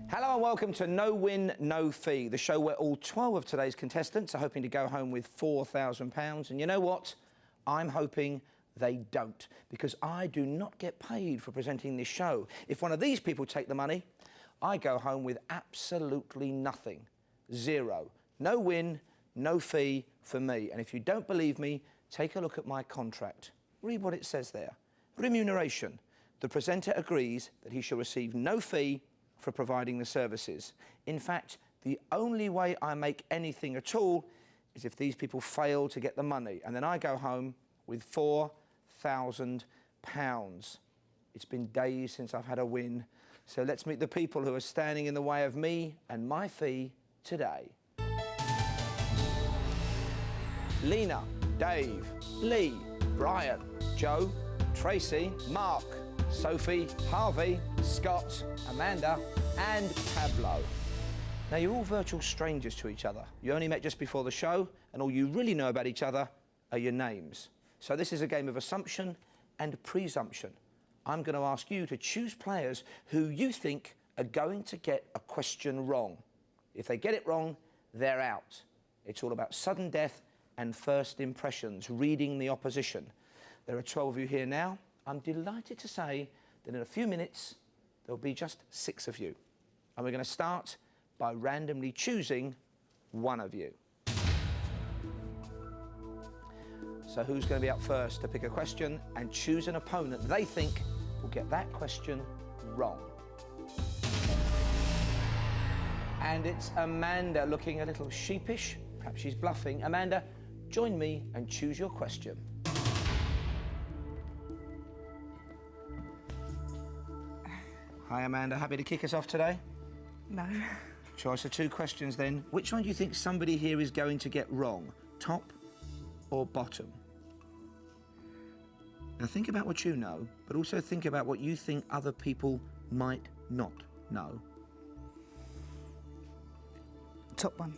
Hello and welcome to No Win, No Fee, the show where all 12 of today's contestants are hoping to go home with £4,000. And you know what? I'm hoping they don't, because I do not get paid for presenting this show. If one of these people take the money, I go home with absolutely nothing. Zero. No win, no fee for me. And if you don't believe me, take a look at my contract. Read what it says there. Remuneration. The presenter agrees that he shall receive no fee for providing the services. In fact, the only way I make anything at all is if these people fail to get the money, and then I go home with £4,000. It's been days since I've had a win, so let's meet the people who are standing in the way of me and my fee today. Lena, Dave, Lee, Brian, Joe, Tracy, Mark, Sophie, Harvey, Scott, Amanda and Pablo. Now, you're all virtual strangers to each other. You only met just before the show, and all you really know about each other are your names. So this is a game of assumption and presumption. I'm going to ask you to choose players who you think are going to get a question wrong. If they get it wrong, they're out. It's all about sudden death and first impressions, reading the opposition. There are 12 of you here now. I'm delighted to say that in a few minutes, there'll be just 6 of you. And we're going to start by randomly choosing one of you. So who's going to be up first to pick a question and choose an opponent they think will get that question wrong? And it's Amanda, looking a little sheepish. Perhaps she's bluffing. Amanda, join me and choose your question. Hi, Amanda. Happy to kick us off today? No. Choice of 2 questions then. Which one do you think somebody here is going to get wrong? Top or bottom? Now think about what you know, but also think about what you think other people might not know. Top one.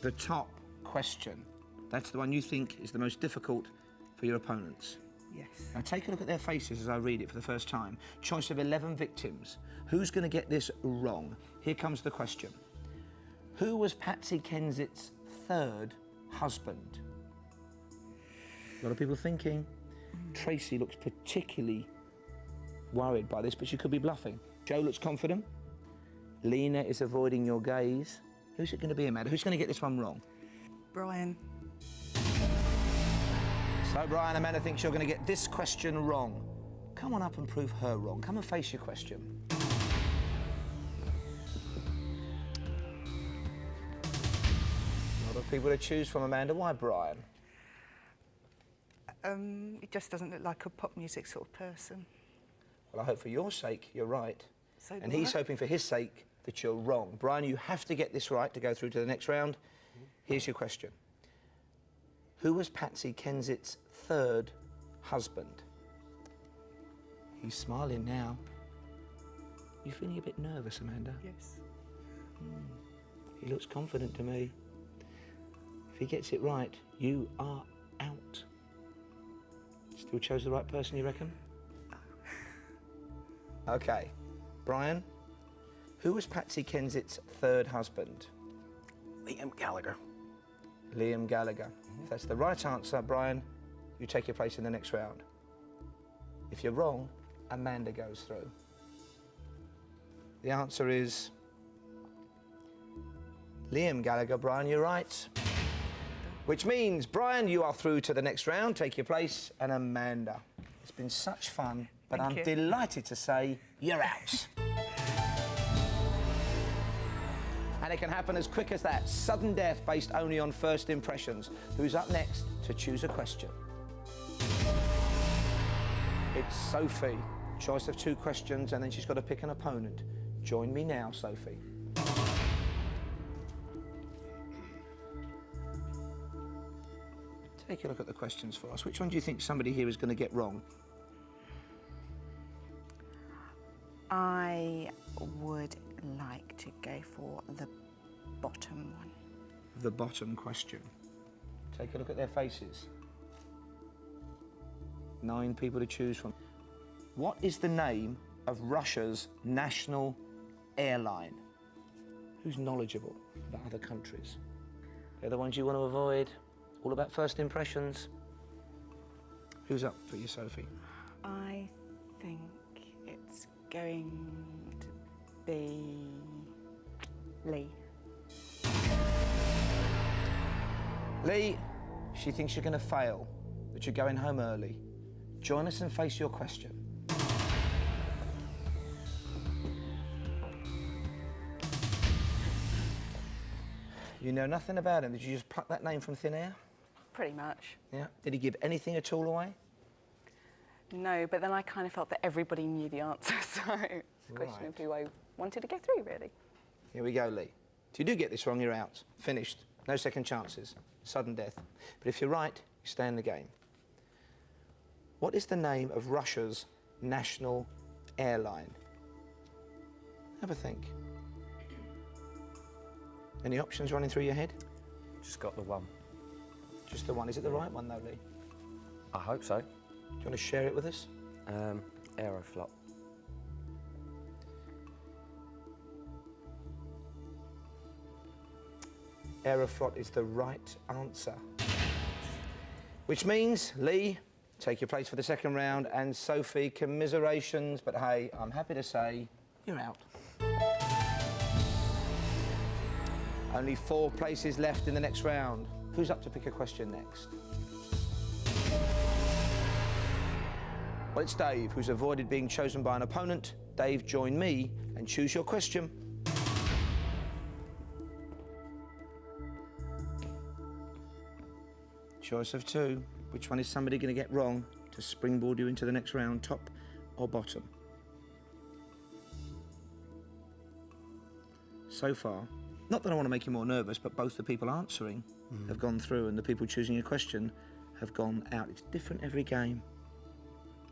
The top question. That's the one you think is the most difficult for your opponents. Yes. Now take a look at their faces as I read it for the first time. Choice of 11 victims. Who's going to get this wrong? Here comes the question. Who was Patsy Kensitt's 3rd husband? A lot of people thinking. Tracy looks particularly worried by this, but she could be bluffing. Joe looks confident. Lena is avoiding your gaze. Who's it going to be, Amanda? Who's going to get this one wrong? Brian. So, Brian, Amanda thinks you're going to get this question wrong. Come on up and prove her wrong. Come and face your question. A lot of people to choose from, Amanda. Why Brian? He just doesn't look like a pop music sort of person. Well, I hope for your sake you're right. So and he's hoping for his sake that you're wrong. Brian, you have to get this right to go through to the next round. Here's your question. Who was Patsy Kensitt's 3rd husband? He's smiling now. You feeling a bit nervous, Amanda? Yes. He looks confident to me. If he gets it right, you are out. Still chose the right person, you reckon? OK. Brian, who was Patsy Kensitt's 3rd husband? Liam Gallagher. Liam Gallagher. If that's the right answer, Brian, you take your place in the next round. If you're wrong, Amanda goes through. The answer is Liam Gallagher. Brian, you're right. Which means, Brian, you are through to the next round. Take your place. And Amanda, it's been such fun, but I'm delighted to say you're out. And it can happen as quick as that. Sudden death based only on first impressions. Who's up next to choose a question? It's Sophie. Choice of 2 questions, and then she's got to pick an opponent. Join me now, Sophie. Take a look at the questions for us. Which one do you think somebody here is going to get wrong? I would like to go for the bottom one. The bottom question. Take a look at their faces. 9 people to choose from. What is the name of Russia's national airline? Who's knowledgeable about other countries? They're the ones you want to avoid. All about first impressions. Who's up for you, Sophie? I think it's going to be Lee. Lee, she thinks you're going to fail, but you're going home early. Join us and face your question. You know nothing about him. Did you just pluck that name from thin air? Pretty much. Yeah. Did he give anything at all away? No, but then I kind of felt that everybody knew the answer, so it's a question of who I wanted to go through, really. Here we go, Lee. If you do get this wrong, you're out. Finished. No second chances. Sudden death. But if you're right, you stay in the game. What is the name of Russia's national airline? Have a think. Any options running through your head? Just got the one. Just the one. Is it the right one, though, Lee? I hope so. Do you want to share it with us? Aeroflot. Aeroflot is the right answer. Which means, Lee, take your place for the second round, and Sophie, commiserations, but hey, I'm happy to say you're out. Only 4 places left in the next round. Who's up to pick a question next? Well, it's Dave, who's avoided being chosen by an opponent. Dave, join me and choose your question. Choice of 2. Which one is somebody going to get wrong to springboard you into the next round, top or bottom? So far, not that I want to make you more nervous, but both the people answering have gone through and the people choosing a question have gone out. It's different every game.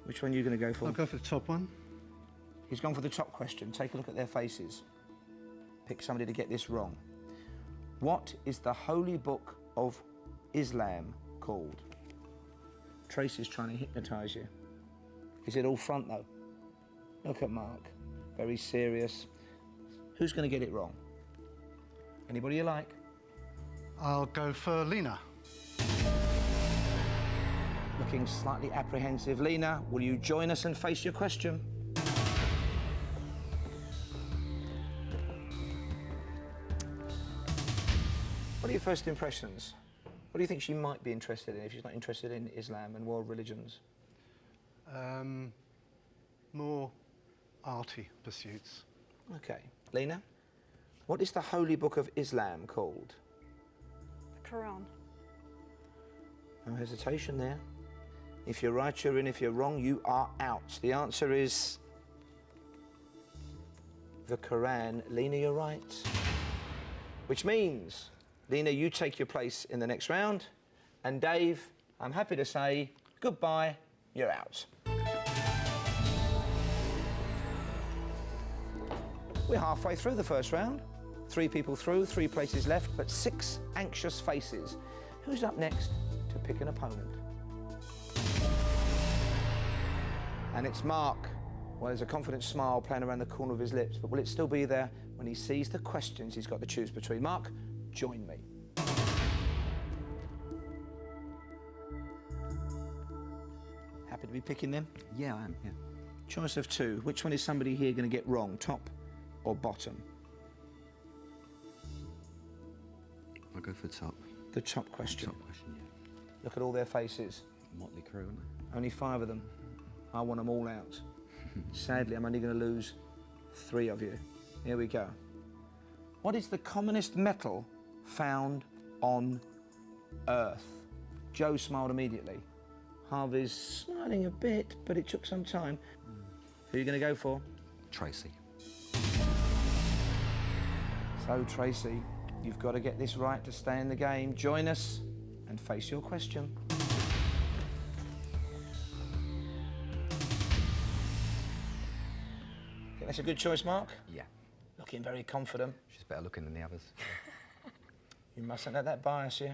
Which one are you going to go for? I'll go for the top one. He's gone for the top question. Take a look at their faces. Pick somebody to get this wrong. What is the holy book of Islam called? Tracy's trying to hypnotise you. Is it all front, though? Look at Mark. Very serious. Who's going to get it wrong? Anybody you like? I'll go for Lena. Looking slightly apprehensive. Lena, will you join us and face your question? What are your first impressions? What do you think she might be interested in if she's not interested in Islam and world religions? More arty pursuits. Okay. Lena, what is the holy book of Islam called? The Quran. No hesitation there. If you're right, you're in. If you're wrong, you are out. The answer is the Quran. Lena, you're right. Which means, Lena, you take your place in the next round. And Dave, I'm happy to say goodbye, you're out. We're halfway through the first round. 3 people through, 3 places left, but 6 anxious faces. Who's up next to pick an opponent? And it's Mark. Well, there's a confident smile playing around the corner of his lips, but will it still be there when he sees the questions he's got to choose between? Mark, join me. Happy to be picking them? Yeah, I am, yeah. Choice of 2. Which one is somebody here going to get wrong, top or bottom? I'll go for top. The top question. Top question, yeah. Look at all their faces. Motley crew, aren't they? Only 5 of them. I want them all out. Sadly, I'm only going to lose 3 of you. Here we go. What is the commonest metal found on Earth? Joe smiled immediately. Harvey's smiling a bit, but it took some time. Who are you going to go for? Tracy. So, Tracy, you've got to get this right to stay in the game. Join us and face your question. Think that's a good choice, Mark? Yeah. Looking very confident. She's better looking than the others. You mustn't let that bias you.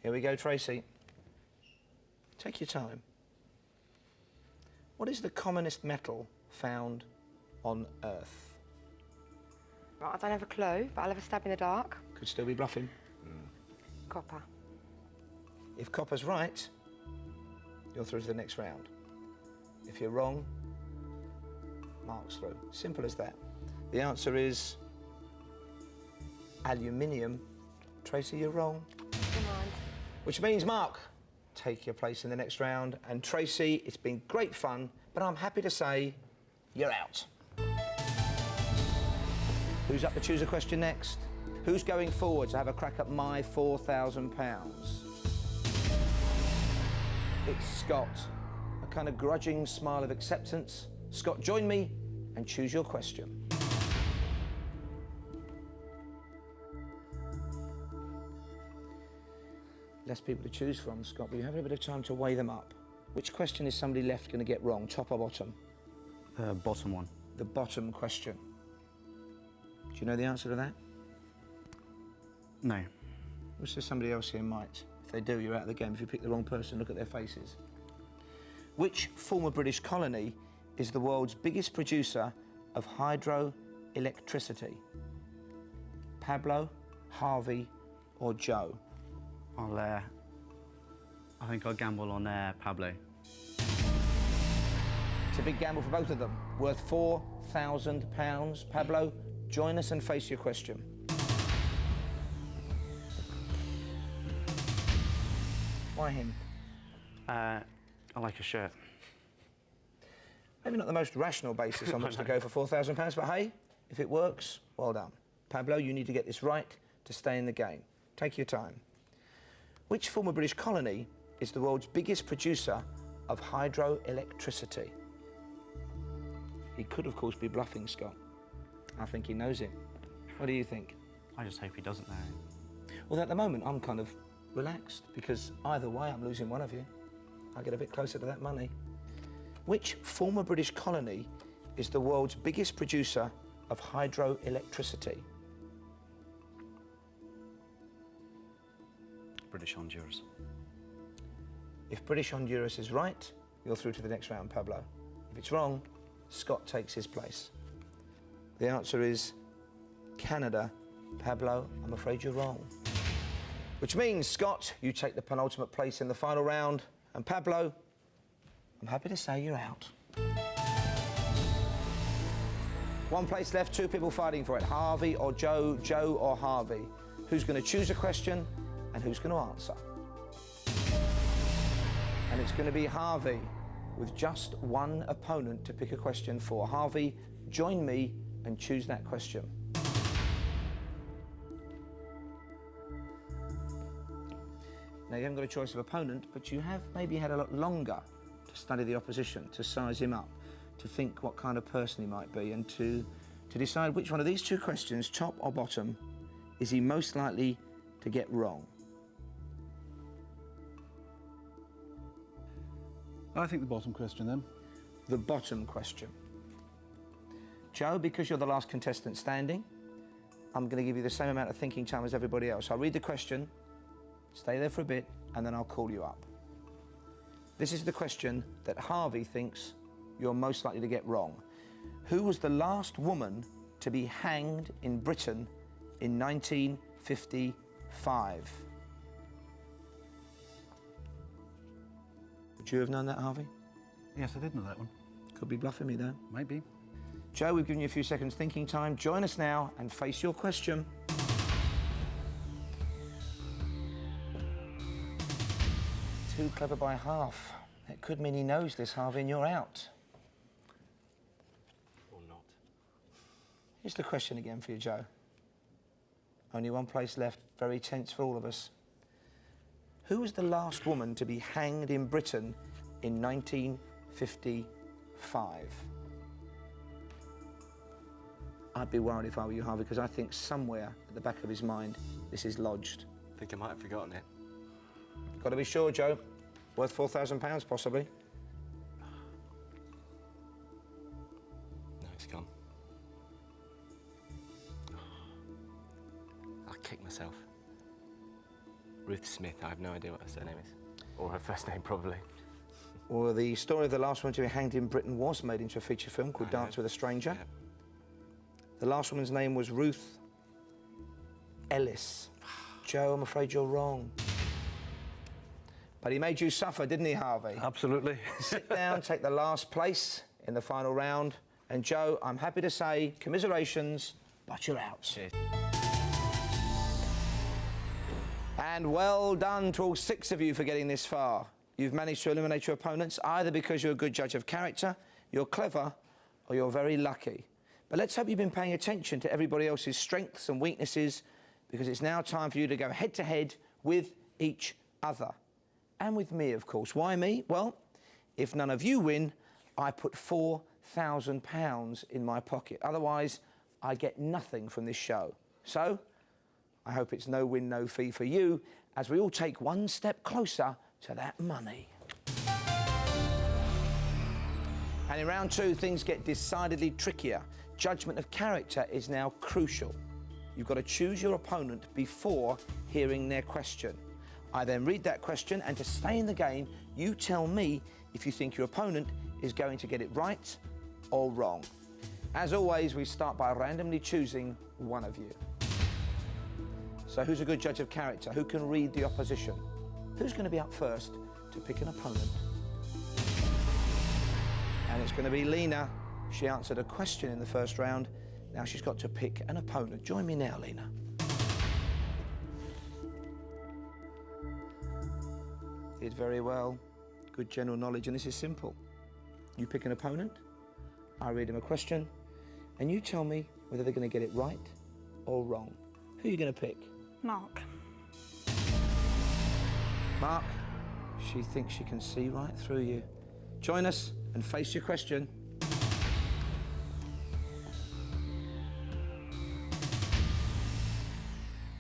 Here we go, Tracy. Take your time. What is the commonest metal found on Earth? Right, I don't have a clue, but I'll have a stab in the dark. Could still be bluffing. Copper. If copper's right, you're through to the next round. If you're wrong, Mark's through. Simple as that. The answer is aluminium. Tracy, you're wrong. Never mind. Which means, Mark, take your place in the next round. And Tracy, it's been great fun, but I'm happy to say you're out. Who's up to choose a question next? Who's going forward to have a crack at my £4,000? It's Scott. A kind of grudging smile of acceptance. Scott, join me and choose your question. Less people to choose from, Scott, but you have a bit of time to weigh them up. Which question is somebody left going to get wrong, top or bottom? The bottom one. The bottom question. Do you know the answer to that? No. Wish there's somebody else here might. If they do, you're out of the game. If you pick the wrong person, look at their faces. Which former British colony is the world's biggest producer of hydroelectricity? Pablo, Harvey, or Joe? I think I'll gamble on Pablo. It's a big gamble for both of them. Worth £4,000. Pablo, join us and face your question. Why him? I like a shirt. Maybe not the most rational basis on which to go for £4,000, but hey, if it works, well done. Pablo, you need to get this right to stay in the game. Take your time. Which former British colony is the world's biggest producer of hydroelectricity? He could, of course, be bluffing, Scott. I think he knows it. What do you think? I just hope he doesn't know. Well, at the moment, I'm kind of relaxed, because either way, I'm losing one of you. I get a bit closer to that money. Which former British colony is the world's biggest producer of hydroelectricity? British Honduras. If British Honduras is right, you're through to the next round, Pablo. If it's wrong, Scott takes his place. The answer is Canada. Pablo, I'm afraid you're wrong. Which means, Scott, you take the penultimate place in the final round, and Pablo, I'm happy to say you're out. One place left, two people fighting for it. Harvey or Joe, Joe or Harvey. Who's going to choose a question and who's going to answer? And it's going to be Harvey, with just one opponent to pick a question for. Harvey, join me and choose that question. Now, you haven't got a choice of opponent, but you have maybe had a lot longer to study the opposition, to size him up, to think what kind of person he might be, and to decide which one of these two questions, top or bottom, is he most likely to get wrong. I think the bottom question, then. The bottom question. Joe, because you're the last contestant standing, I'm going to give you the same amount of thinking time as everybody else. I'll read the question, stay there for a bit, and then I'll call you up. This is the question that Harvey thinks you're most likely to get wrong. Who was the last woman to be hanged in Britain in 1955? Would you have known that, Harvey? Yes, I did know that one. Could be bluffing me, though. Maybe. Joe, we've given you a few seconds thinking time. Join us now and face your question. Too clever by half. It could mean he knows this, Harvey, and you're out. Or not. Here's the question again for you, Joe. Only one place left, very tense for all of us. Who was the last woman to be hanged in Britain in 1955? I'd be worried if I were you, Harvey, because I think somewhere at the back of his mind this is lodged. I think I might have forgotten it. Got to be sure, Joe. Worth £4,000, possibly. No, it's gone. I'll kick myself. Ruth Smith, I have no idea what her surname is. Or her first name, probably. Well, the story of the last one to be hanged in Britain was made into a feature film called Dance with a Stranger. Yeah. The last woman's name was Ruth Ellis. Joe, I'm afraid you're wrong. But he made you suffer, didn't he, Harvey? Absolutely. Sit down, take the last place in the final round. And Joe, I'm happy to say, commiserations, but you're out. Cheers. And well done to all 6 of you for getting this far. You've managed to eliminate your opponents either because you're a good judge of character, you're clever, or you're very lucky. But let's hope you've been paying attention to everybody else's strengths and weaknesses, because it's now time for you to go head-to-head with each other. And with me, of course. Why me? Well, if none of you win, I put £4,000 in my pocket. Otherwise, I get nothing from this show. So, I hope it's no win, no fee for you, as we all take one step closer to that money. And in round 2, things get decidedly trickier. Judgment of character is now crucial. You've got to choose your opponent before hearing their question. I then read that question, and to stay in the game, you tell me if you think your opponent is going to get it right or wrong. As always, we start by randomly choosing one of you. So who's a good judge of character? Who can read the opposition? Who's going to be up first to pick an opponent? And it's going to be Lena. She answered a question in the first round. Now she's got to pick an opponent. Join me now, Lena. Did very well. Good general knowledge, and this is simple. You pick an opponent, I read him a question, and you tell me whether they're going to get it right or wrong. Who are you going to pick? Mark. Mark, she thinks she can see right through you. Join us and face your question.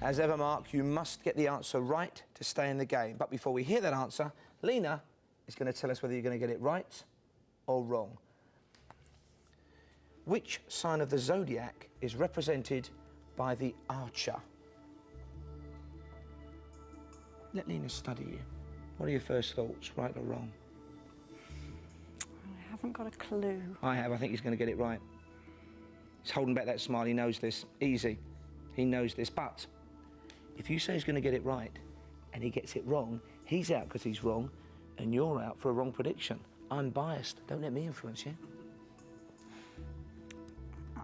As ever, Mark, you must get the answer right to stay in the game. But before we hear that answer, Lena is going to tell us whether you're going to get it right or wrong. Which sign of the zodiac is represented by the archer? Let Lena study you. What are your first thoughts, right or wrong? I haven't got a clue. I have. I think he's going to get it right. He's holding back that smile. He knows this. Easy. He knows this. But if you say he's going to get it right and he gets it wrong, he's out because he's wrong and you're out for a wrong prediction. I'm biased. Don't let me influence you.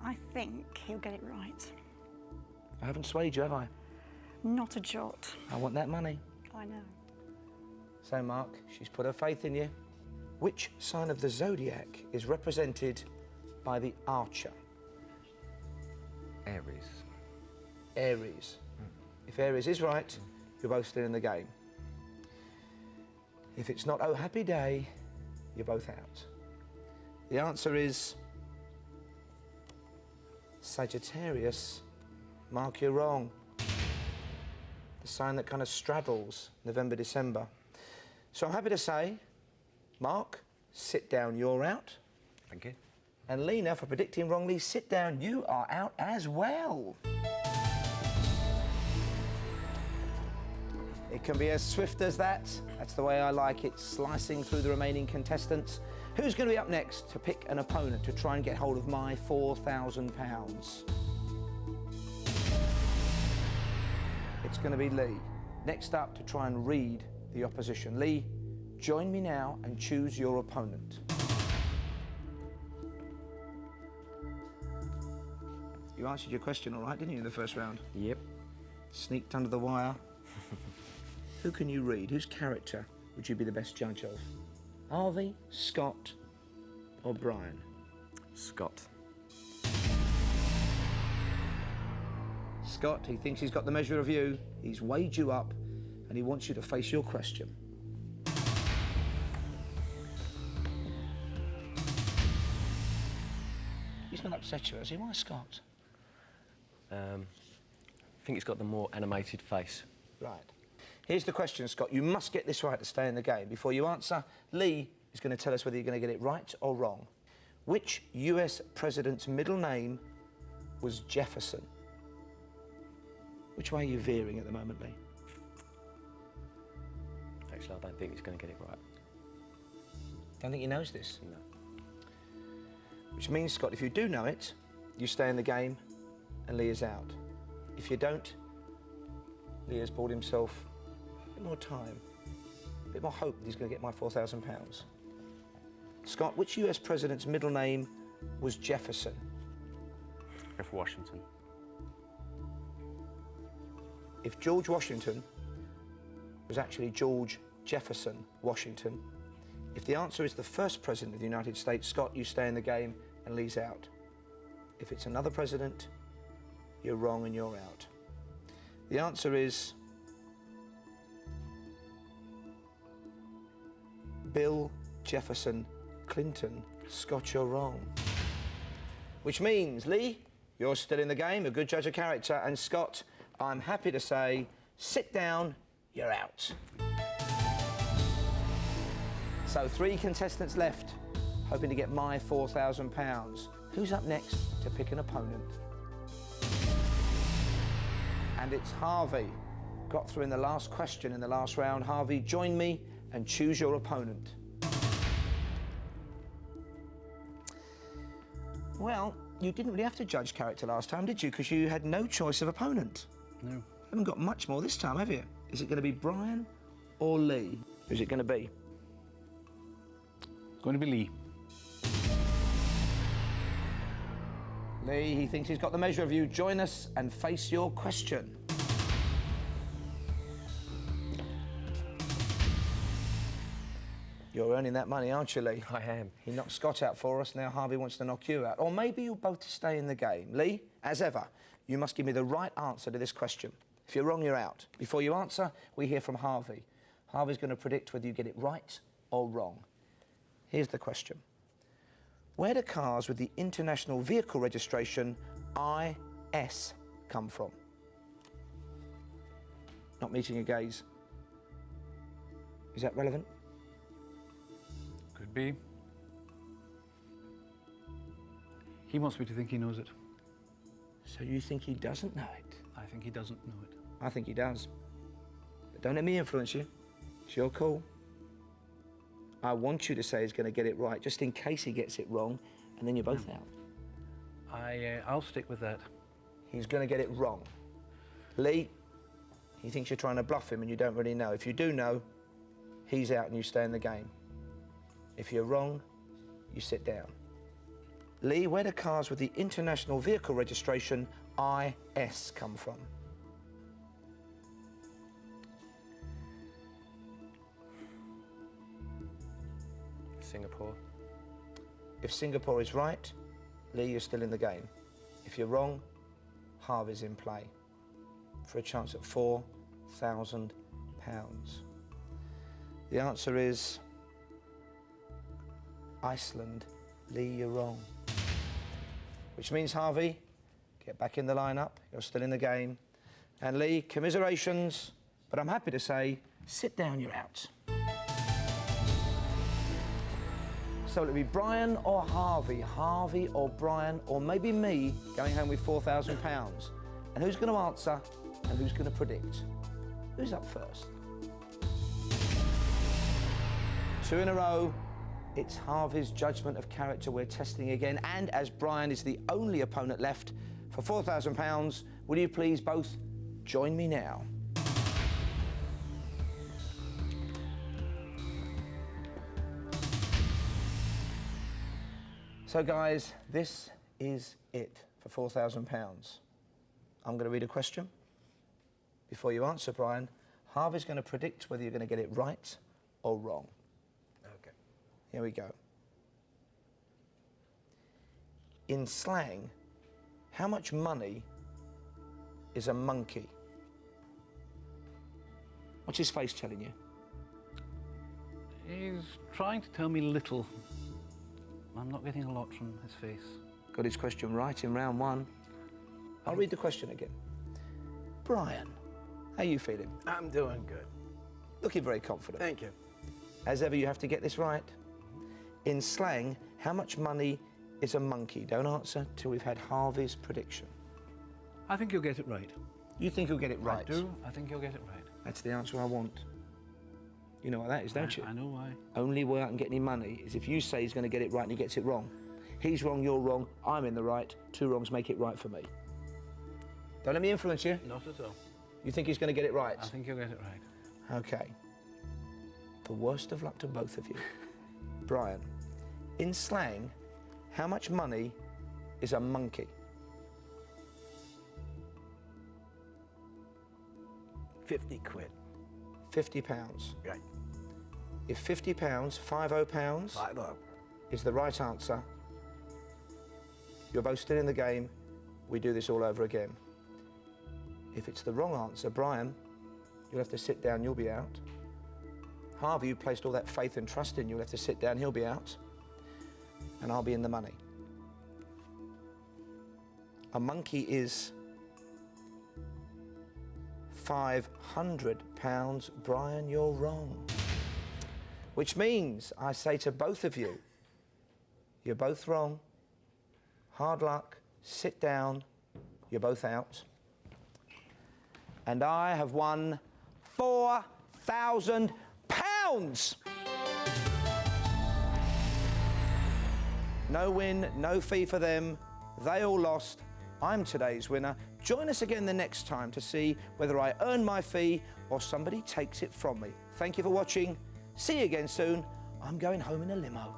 I think he'll get it right. I haven't swayed you, have I? Not a jot. I want that money. I know. So, Mark, she's put her faith in you. Which sign of the zodiac is represented by the archer? Aries. Aries. If Aries is right, you're both still in the game. If it's not, oh, happy day, you're both out. The answer is Sagittarius. Mark, you're wrong. The sign that kind of straddles November, December. So I'm happy to say, Mark, sit down, you're out. Thank you. And Lena, for predicting wrongly, sit down, you are out as well. It can be as swift as that. That's the way I like it, slicing through the remaining contestants. Who's going to be up next to pick an opponent to try and get hold of my £4,000? It's going to be Lee. Next up to try and read the opposition. Lee, join me now and choose your opponent. You answered your question all right, didn't you, in the first round? Yep. Sneaked under the wire. Who can you read? Whose character would you be the best judge of? Harvey, Scott, or Brian? Scott. Scott, he thinks he's got the measure of you. He's weighed you up, and he wants you to face your question. He's not upset you, has he? Why, Scott? I think he's got the more animated face. Right. Here's the question, Scott. You must get this right to stay in the game. Before you answer, Lee is going to tell us whether you're going to get it right or wrong. Which US president's middle name was Jefferson? Which way are you veering at the moment, Lee? Actually, I don't think he's going to get it right. Don't think he knows this? No. Which means, Scott, if you do know it, you stay in the game and Lee is out. If you don't, Lee has bought himself a bit more time, a bit more hope that he's going to get my £4,000. Scott, which US president's middle name was Jefferson? Go for Washington. If George Washington was actually George Jefferson Washington, if the answer is the first president of the United States, Scott, you stay in the game and Lee's out. If it's another president, you're wrong and you're out. The answer is Bill Jefferson Clinton. Scott, you're wrong. Which means, Lee, you're still in the game, a good judge of character, and Scott, I'm happy to say, sit down, you're out. So 3 contestants left, hoping to get my £4,000. Who's up next to pick an opponent? And it's Harvey. Got through in the last question in the last round. Harvey, join me and choose your opponent. Well, you didn't really have to judge character last time, did you? Because you had no choice of opponent. No. You haven't got much more this time, have you? Is it going to be Brian or Lee? Who's it going to be? It's going to be Lee. Lee, he thinks he's got the measure of you. Join us and face your question. You're earning that money, aren't you, Lee? I am. He knocked Scott out for us, now Harvey wants to knock you out. Or maybe you'll both stay in the game. Lee, as ever, you must give me the right answer to this question. If you're wrong, you're out. Before you answer, we hear from Harvey. Harvey's going to predict whether you get it right or wrong. Here's the question. Where do cars with the International Vehicle Registration IS come from? Not meeting your gaze. Is that relevant? Could be. He wants me to think he knows it. So you think he doesn't know it? I think he doesn't know it. I think he does. But don't let me influence you. It's your call. I want you to say he's going to get it right, just in case he gets it wrong, and then you're both out. I'll stick with that. He's going to get it wrong. Lee, he thinks you're trying to bluff him and you don't really know. If you do know, he's out and you stay in the game. If you're wrong, you sit down. Lee, where do cars with the International Vehicle Registration IS come from? Singapore. If Singapore is right, Lee, you're still in the game. If you're wrong, Harvey's in play for a chance at £4,000. The answer is Iceland. Lee, you're wrong. Which means, Harvey, get back in the lineup. You're still in the game. And Lee, commiserations, but I'm happy to say, sit down, you're out. So it'll be Brian or Harvey, Harvey or Brian, or maybe me going home with £4,000. And who's going to answer and who's going to predict? Who's up first? 2 in a row. It's Harvey's judgment of character we're testing again. And as Brian is the only opponent left for £4,000, will you please both join me now? So guys, this is it for £4,000. I'm going to read a question. Before you answer, Brian, Harvey's going to predict whether you're going to get it right or wrong. Okay. Here we go. In slang, how much money is a monkey? What's his face telling you? He's trying to tell me little. I'm not getting a lot from his face. Got his question right in round 1. I'll read the question again. Brian, how are you feeling? I'm doing good. Looking very confident. Thank you. As ever, you have to get this right. In slang, how much money is a monkey? Don't answer till we've had Harvey's prediction. I think you'll get it right. You think he'll get it right? I do. I think you'll get it right. That's the answer I want. You know what that is, don't you? I know why. Only way I can get any money is if you say he's going to get it right and he gets it wrong. He's wrong, you're wrong, I'm in the right. 2 wrongs make it right for me. Don't let me influence you. Not at all. You think he's going to get it right? I think you'll get it right. Okay. The worst of luck to both of you. Brian, in slang, how much money is a monkey? 50 quid. 50 pounds. Right. If 50 pounds, 50 pounds, Right, look. is the right answer, you're both still in the game. We do this all over again. If it's the wrong answer, Brian, you'll have to sit down, you'll be out. Harvey, you placed all that faith and trust in, you'll have to sit down, he'll be out. And I'll be in the money. A monkey is 500 pounds. Brian, you're wrong. Which means I say to both of you, you're both wrong. Hard luck, sit down, you're both out. And I have won £4,000. No win, no fee for them. They all lost. I'm today's winner. Join us again the next time to see whether I earn my fee or somebody takes it from me. Thank you for watching. See you again soon. I'm going home in a limo.